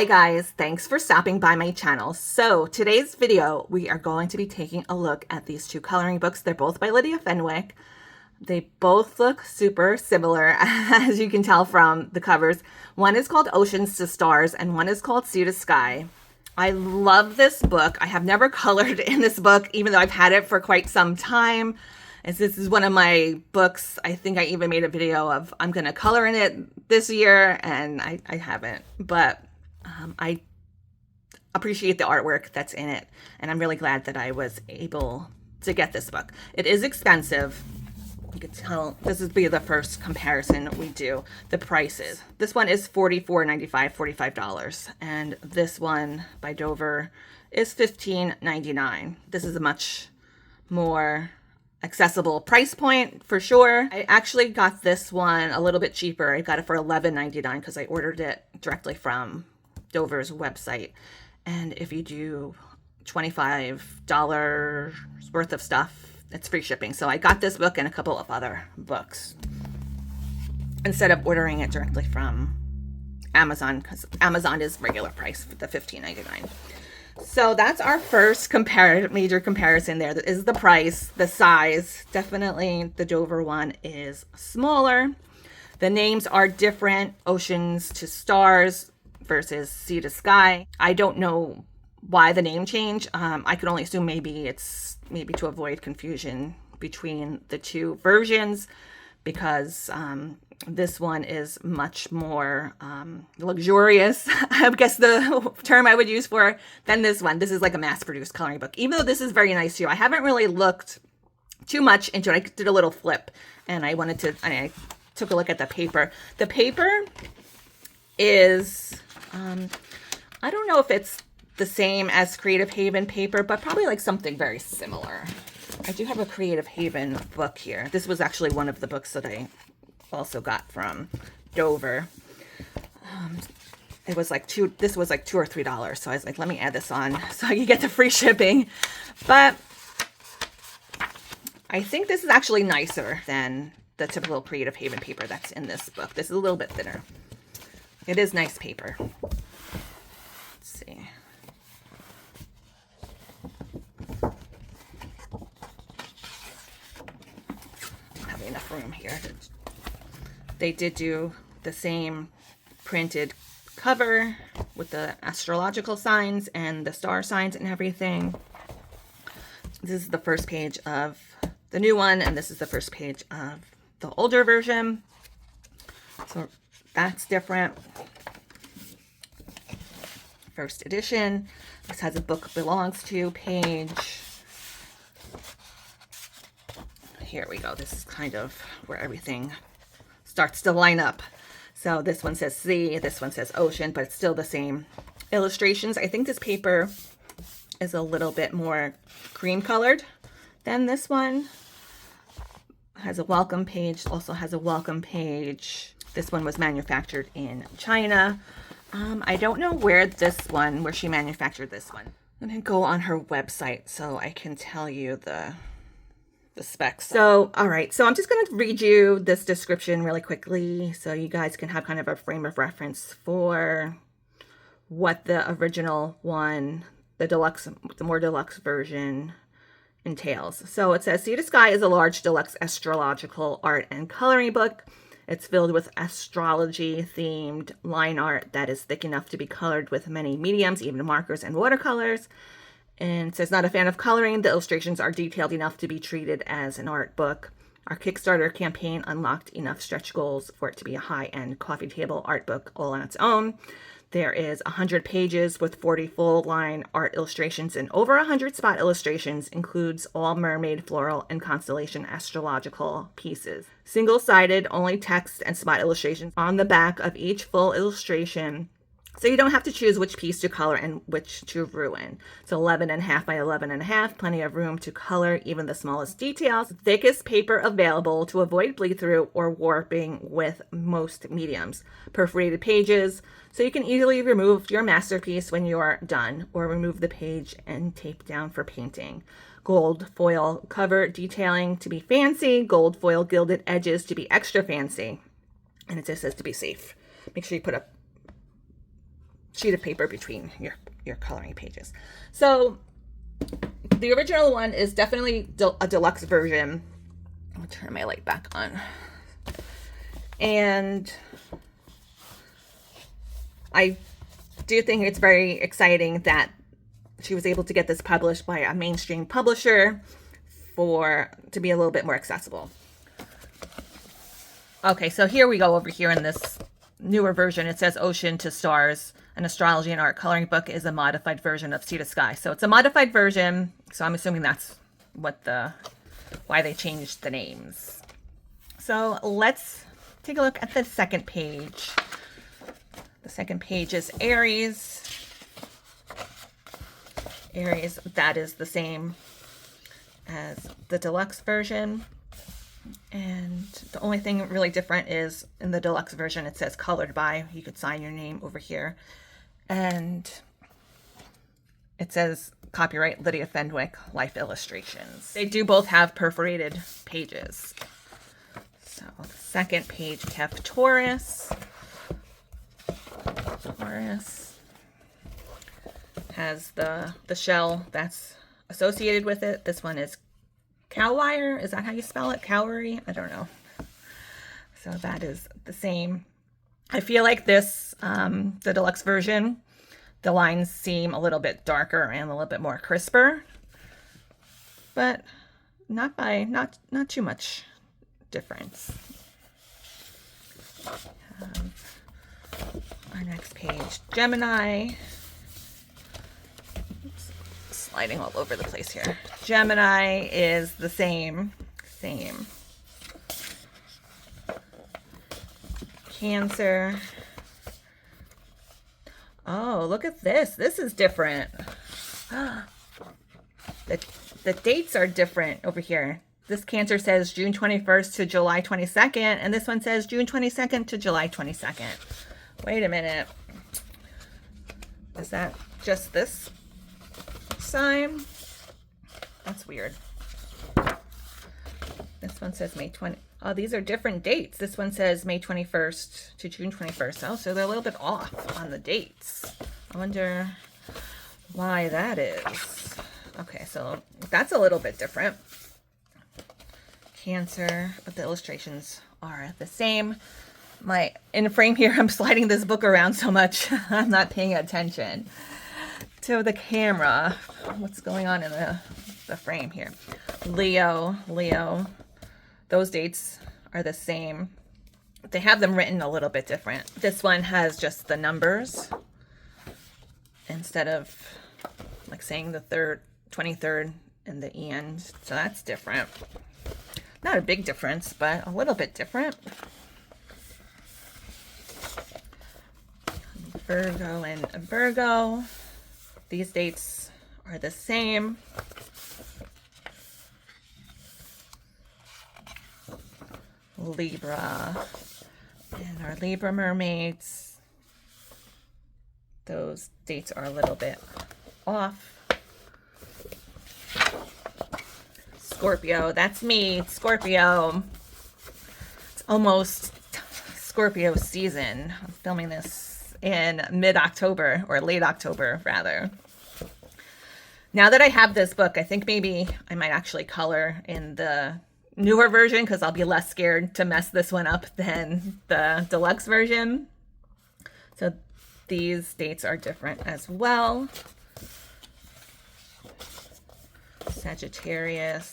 Hi guys, thanks for stopping by my channel. So today's video, we are going to be taking a look at these two coloring books. They're both by Lydia Fenwick. They both look super similar, as you can tell from the covers. One is called Oceans to Stars and one is called Sea to Sky. I love this book. I have never colored in this book, even though I've had it for quite some time. As this is one of my books, I think I even made a video of I'm going to color in it this year, and I haven't. But I appreciate the artwork that's in it, and I'm really glad that I was able to get this book. It is expensive. You can tell this is be the first comparison we do. The prices. This one is $44.95, $45, and this one by Dover is $15.99. This is a much more accessible price point for sure. I actually got this one a little bit cheaper. I got it for $11.99 because I ordered it directly from Dover's website. And if you do $25 worth of stuff, it's free shipping. So I got this book and a couple of other books instead of ordering it directly from Amazon, because Amazon is regular price for the $15.99. So that's our first major comparison there. That is the price, the size. Definitely the Dover one is smaller. The names are different. Oceans to Stars versus Sea to Sky. I don't know why the name change. I could only assume maybe it's to avoid confusion between the two versions, because this one is much more luxurious, I guess the term I would use for, than this one. This is like a mass-produced coloring book, even though this is very nice too. I haven't really looked too much into it. I did a little flip, and I took a look at the paper. The paper is, I don't know if it's the same as Creative Haven paper, but probably like something very similar. I do have a Creative Haven book here. This was actually one of the books that I also got from Dover. It was like this was like $2 or $3. So I was like, let me add this on so I can get the free shipping. But I think this is actually nicer than the typical Creative Haven paper that's in this book. This is a little bit thinner. It is nice paper. Let's see. Enough room here. They did do the same printed cover with the astrological signs and the star signs and everything. This is the first page of the new one, and this is the first page of the older version. So that's different. First edition. This has a book belongs to page. Here we go. This is kind of where everything starts to line up. So this one says sea, this one says ocean, but it's still the same illustrations. I think this paper is a little bit more cream colored than this one. Has a welcome page, also has a welcome page. This one was manufactured in China. I don't know where she manufactured this one. I'm going to go on her website so I can tell you the specs. So, all right. So I'm just going to read you this description really quickly so you guys can have kind of a frame of reference for what the original one, the more deluxe version entails. So it says, Sea to Sky is a large deluxe astrological art and coloring book. It's filled with astrology-themed line art that is thick enough to be colored with many mediums, even markers and watercolors. And it says, not a fan of coloring. The illustrations are detailed enough to be treated as an art book. Our Kickstarter campaign unlocked enough stretch goals for it to be a high-end coffee table art book all on its own. There is 100 pages with 40 full-line art illustrations and over 100 spot illustrations, includes all mermaid, floral, and constellation astrological pieces. Single-sided, only text and spot illustrations on the back of each full illustration, so you don't have to choose which piece to color and which to ruin. So 11.5 by 11.5, plenty of room to color even the smallest details. Thickest paper available to avoid bleed through or warping with most mediums. Perforated pages, so you can easily remove your masterpiece when you are done, or remove the page and tape down for painting. Gold foil cover detailing to be fancy. Gold foil gilded edges to be extra fancy. And it just says to be safe. Make sure you put a sheet of paper between your coloring pages. So the original one is definitely a deluxe version. I'll turn my light back on. And I do think it's very exciting that she was able to get this published by a mainstream publisher to be a little bit more accessible. Okay, so here we go over here in this newer version. It says Ocean to Stars, an astrology and art coloring book is a modified version of Sea to Sky. So it's a modified version. So I'm assuming that's why they changed the names. So let's take a look at the second page. The second page is Aries. Aries, that is the same as the deluxe version. And the only thing really different is in the deluxe version, it says colored by. You could sign your name over here. And it says copyright Lydia Fenwick, Life Illustrations. They do both have perforated pages. So the second page, we have Taurus. Taurus has the shell that's associated with it. This one is cowwire. Is that how you spell it? Cowrie? I don't know. So that is the same. I feel like this, the deluxe version, the lines seem a little bit darker and a little bit more crisper, but not too much difference. Our next page, Gemini. Oops, sliding all over the place here. Gemini is the same. Cancer. Oh, look at this. This is different. The dates are different over here. This Cancer says June 21st to July 22nd, and this one says June 22nd to July 22nd. Wait a minute. Is that just this sign? That's weird. This one says May 20. Oh, these are different dates. This one says May 21st to June 21st. Oh, so they're a little bit off on the dates. I wonder why that is. Okay, so that's a little bit different. Cancer, but the illustrations are the same. In frame here, I'm sliding this book around so much, I'm not paying attention to the camera. What's going on in the frame here? Leo. Those dates are the same. They have them written a little bit different. This one has just the numbers instead of like saying the 23rd and the end. So that's different. Not a big difference, but a little bit different. Virgo and Virgo. These dates are the same. Libra and our Libra mermaids. Those dates are a little bit off. Scorpio, that's me, Scorpio. It's almost Scorpio season. I'm filming this in mid-October, or late October rather. Now that I have this book, I think maybe I might actually color in the newer version because I'll be less scared to mess this one up than the deluxe version. So these dates are different as well. Sagittarius,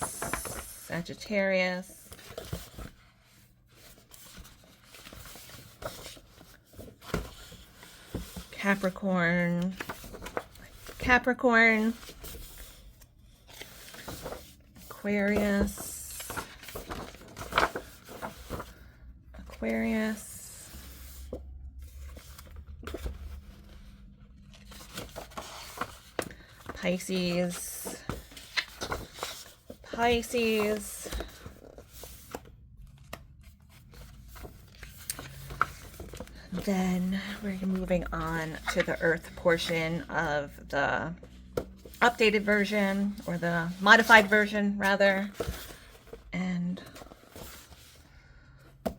Capricorn, Aquarius, Pisces, then we're moving on to the Earth portion of the updated version, or the modified version rather. And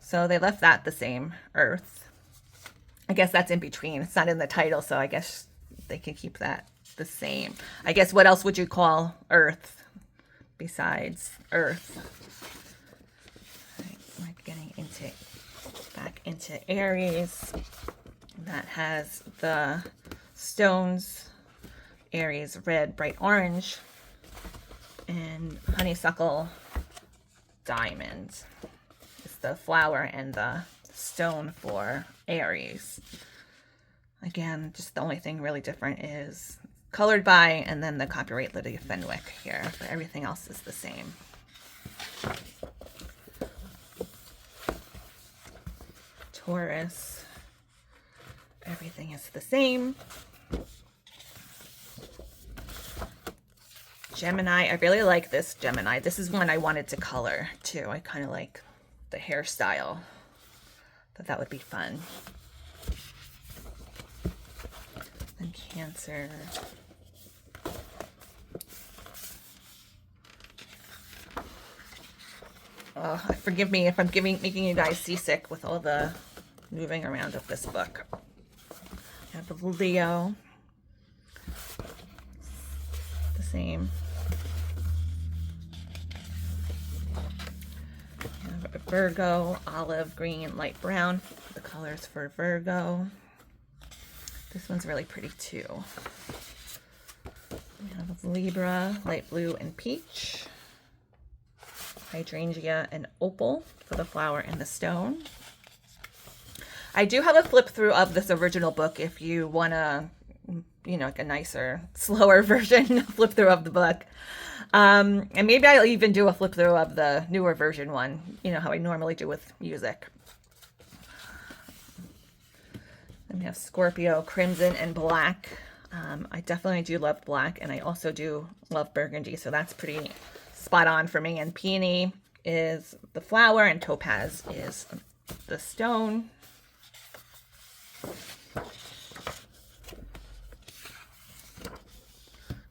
so they left that the same, Earth. I guess that's in between. It's not in the title, so I guess they can keep that the same. I guess what else would you call Earth besides Earth? Right, we're getting back into Aries. That has the stones, Aries red, bright orange, and honeysuckle diamond. It's the flower and the stone for Aries. Again, just the only thing really different is colored by and then the copyright Lydia Fenwick here, but everything else is the same. Taurus, everything is the same. Gemini, I really like this Gemini. This is one I wanted to color too. I kind of like the hairstyle. Thought that would be fun. And Cancer. Oh, forgive me if I'm making you guys seasick with all the moving around of this book. I have a Leo. The same. I have a Virgo, olive green, light brown. The colors for Virgo. This one's really pretty too. We have a Libra, light blue and peach. Hydrangea and opal for the flower and the stone. I do have a flip through of this original book if you want to, you know, like a nicer, slower version flip through of the book. And maybe I'll even do a flip through of the newer version one, you know, how I normally do with music. Then we have Scorpio, crimson and black. I definitely do love black, and I also do love burgundy, so that's pretty spot on for me. And peony is the flower and topaz is the stone.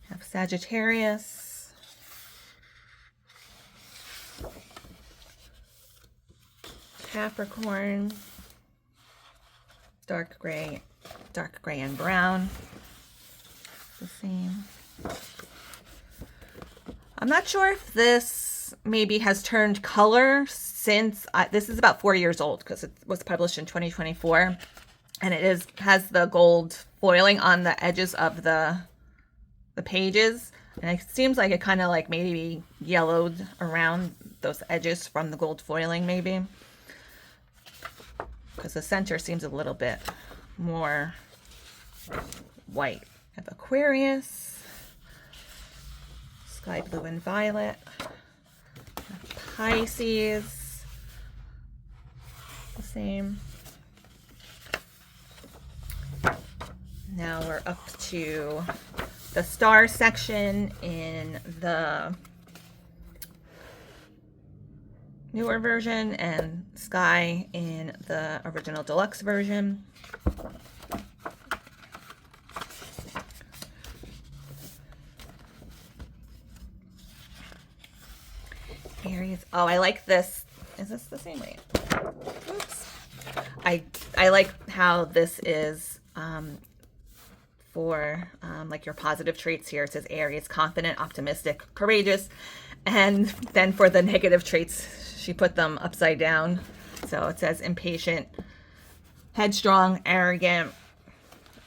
Have Sagittarius, Capricorn, dark gray and brown, the same. I'm not sure if this maybe has turned color since this is about 4 years old because it was published in 2024, and it has the gold foiling on the edges of the pages, and it seems like it kind of like maybe yellowed around those edges from the gold foiling, maybe because the center seems a little bit more white. I have Aquarius, sky blue and violet, Pisces, the same. Now we're up to the star section in the newer version and sky in the original deluxe version. Aries. Oh, I like this. Is this the same way? Oops. I like how this is for like your positive traits here. It says Aries, confident, optimistic, courageous. And then for the negative traits, she put them upside down. So it says impatient, headstrong, arrogant,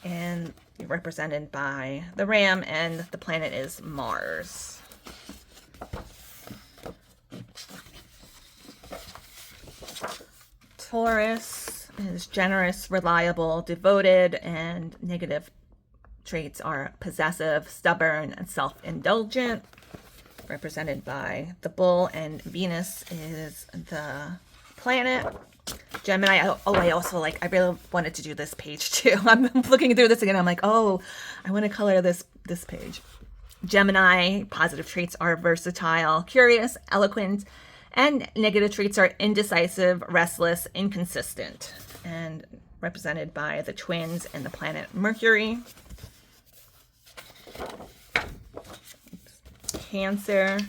and represented by the ram, and the planet is Mars. Taurus is generous, reliable, devoted, and negative traits are possessive, stubborn, and self-indulgent, represented by the bull, and Venus is the planet. Gemini, I also like, I really wanted to do this page too. I'm looking through this again. I'm like, oh, I want to color this page. Gemini, positive traits are versatile, curious, eloquent, and negative traits are indecisive, restless, inconsistent, and represented by the twins and the planet Mercury. Cancer.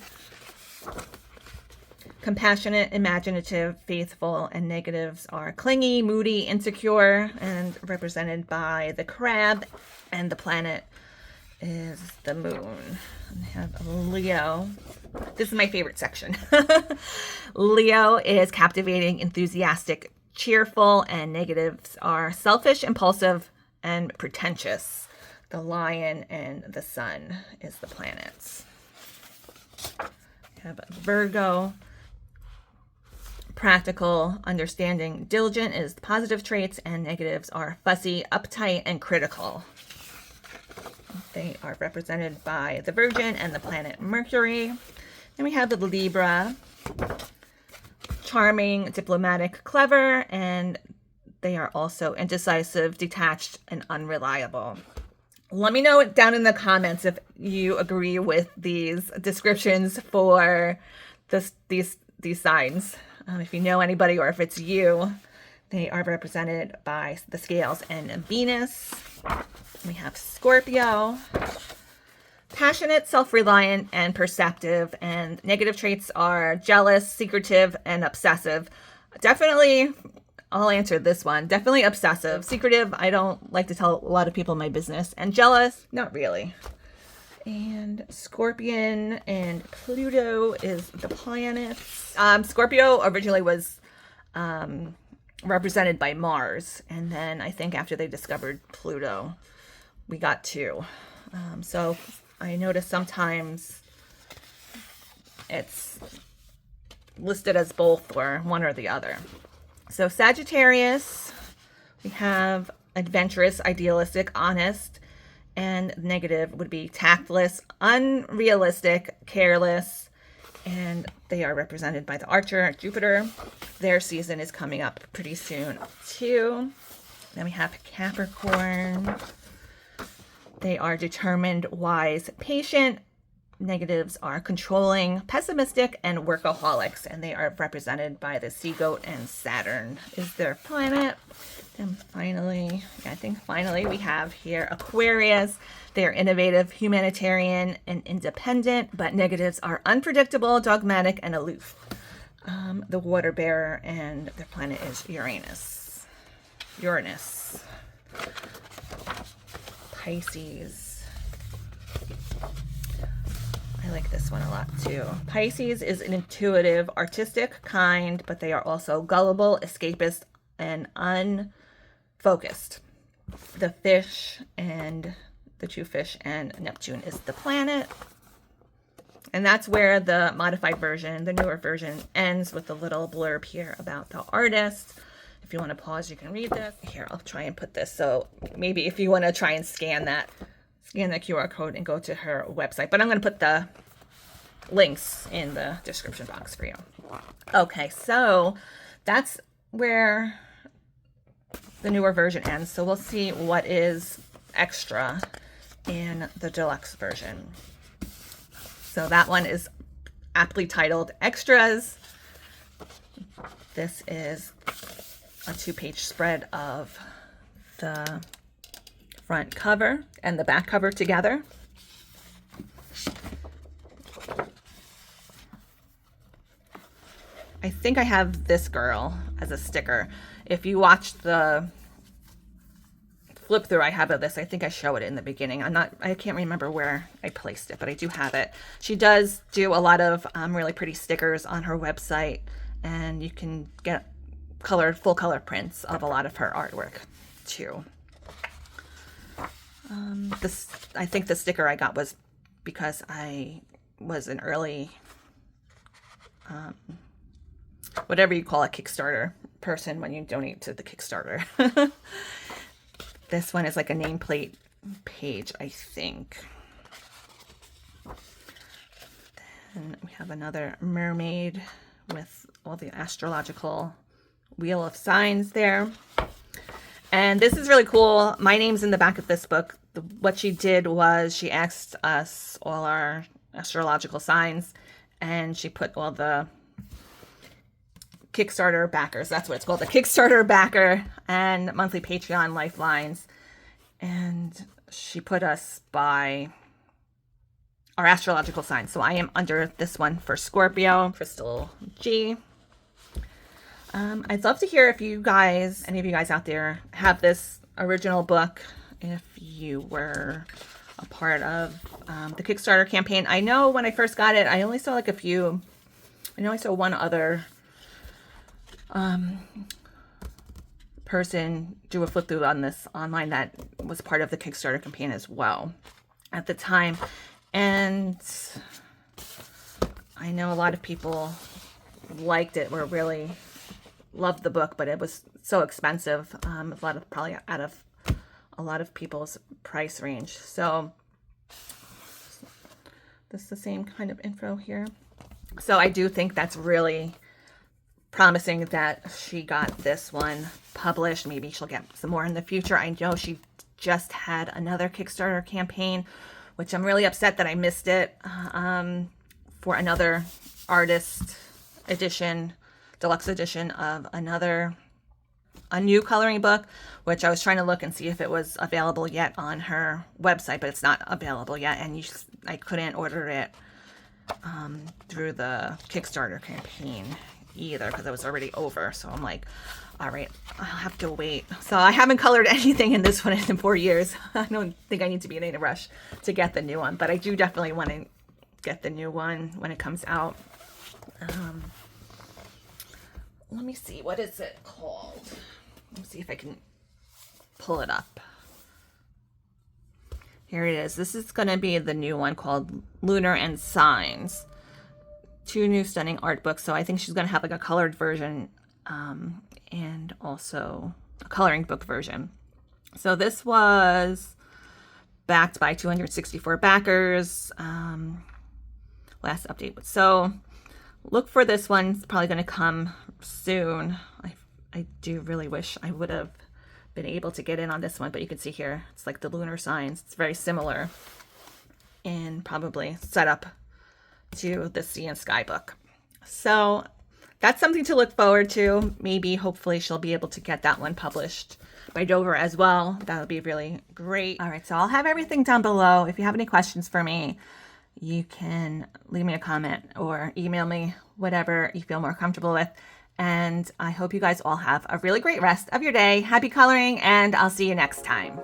compassionate, imaginative, faithful, and negatives are clingy, moody, insecure, and represented by the crab, and the planet is the moon. And I have Leo. This is my favorite section. Leo is captivating, enthusiastic, cheerful, and negatives are selfish, impulsive, and pretentious. The lion and the sun is the planets. We have Virgo. Practical, understanding, diligent is the positive traits, and negatives are fussy, uptight, and critical. They are represented by the Virgin and the planet Mercury. Then we have the Libra. Charming, diplomatic, clever, and they are also indecisive, detached, and unreliable. Let me know down in the comments if you agree with these descriptions for these signs. If you know anybody or if it's you. They are represented by the scales and Venus. We have Scorpio. Passionate, self-reliant, and perceptive. And negative traits are jealous, secretive, and obsessive. Definitely, I'll answer this one. Definitely obsessive. Secretive, I don't like to tell a lot of people my business. And jealous, not really. And Scorpion and Pluto is the planets. Scorpio originally was represented by Mars. And then I think after they discovered Pluto, we got two. So I notice sometimes it's listed as both or one or the other. So Sagittarius, we have adventurous, idealistic, honest, and negative would be tactless, unrealistic, careless, and they are represented by the Archer, Jupiter. Their season is coming up pretty soon too. Then we have Capricorn. They are determined, wise, patient. Negatives are controlling, pessimistic, and workaholics, and they are represented by the Sea Goat, and Saturn is their planet. And finally, we have here Aquarius. They are innovative, humanitarian, and independent, but negatives are unpredictable, dogmatic, and aloof. The water bearer, and their planet is Uranus. Pisces. I like this one a lot too. Pisces is an intuitive, artistic, kind, but they are also gullible, escapist, and unfocused. The fish and the two fish and Neptune is the planet. And that's where the modified version, the newer version, ends with a little blurb here about the artist. If you want to pause, you can read this. Here, I'll try and put this. So maybe if you want to try and scan the QR code and go to her website. But I'm going to put the links in the description box for you. Okay, so that's where the newer version ends. So we'll see what is extra in the deluxe version. So that one is aptly titled Extras. This is a 2-page spread of the front cover and the back cover together. I think I have this girl as a sticker. If you watch the flip through I have of this, I think I show it in the beginning. I can't remember where I placed it, but I do have it. She does do a lot of really pretty stickers on her website, and you can get full color prints of a lot of her artwork too. I think the sticker I got was because I was an early whatever you call a Kickstarter person when you donate to the Kickstarter. This one is like a nameplate page, I think. Then we have another mermaid with all the astrological wheel of signs there. And this is really cool. My name's in the back of this book. What she did was she asked us all our astrological signs, and she put all the Kickstarter backers, that's what it's called, the Kickstarter backer and monthly Patreon lifelines. And she put us by our astrological signs. So I am under this one for Scorpio, Crystal G. I'd love to hear if you guys, any of you guys out there, have this original book, if you were a part of the Kickstarter campaign. I know when I first got it, I only saw like a few, I know I saw one other person do a flip through on this online that was part of the Kickstarter campaign as well at the time. And I know a lot of people liked it, were really loved the book, but it was so expensive. Probably out of a lot of people's price range. So this is the same kind of info here. So I do think that's really promising that she got this one published. Maybe she'll get some more in the future. I know she just had another Kickstarter campaign, which I'm really upset that I missed it, for another artist edition, deluxe edition of a new coloring book, which I was trying to look and see if it was available yet on her website, but it's not available yet, and I couldn't order it through the Kickstarter campaign either because it was already over. So I'm like, all right, I'll have to wait. So I haven't colored anything in this one in 4 years. I don't think I need to be in any rush to get the new one, but I do definitely want to get the new one when it comes out. Let me see, what is it called? Let me see if I can pull it up. Here it is. This is going to be the new one called Lunar and Signs. 2 new stunning art books. So I think she's going to have like a colored version and also a coloring book version. So this was backed by 264 backers. Last update. So look for this one. It's probably going to come soon. I do really wish I would have been able to get in on this one, but you can see here, it's like the lunar signs. It's very similar and probably set up to the Sea and Sky book. So that's something to look forward to. Maybe, hopefully, she'll be able to get that one published by Dover as well. That would be really great. All right, so I'll have everything down below. If you have any questions for me, you can leave me a comment or email me, whatever you feel more comfortable with. And I hope you guys all have a really great rest of your day. Happy coloring, and I'll see you next time.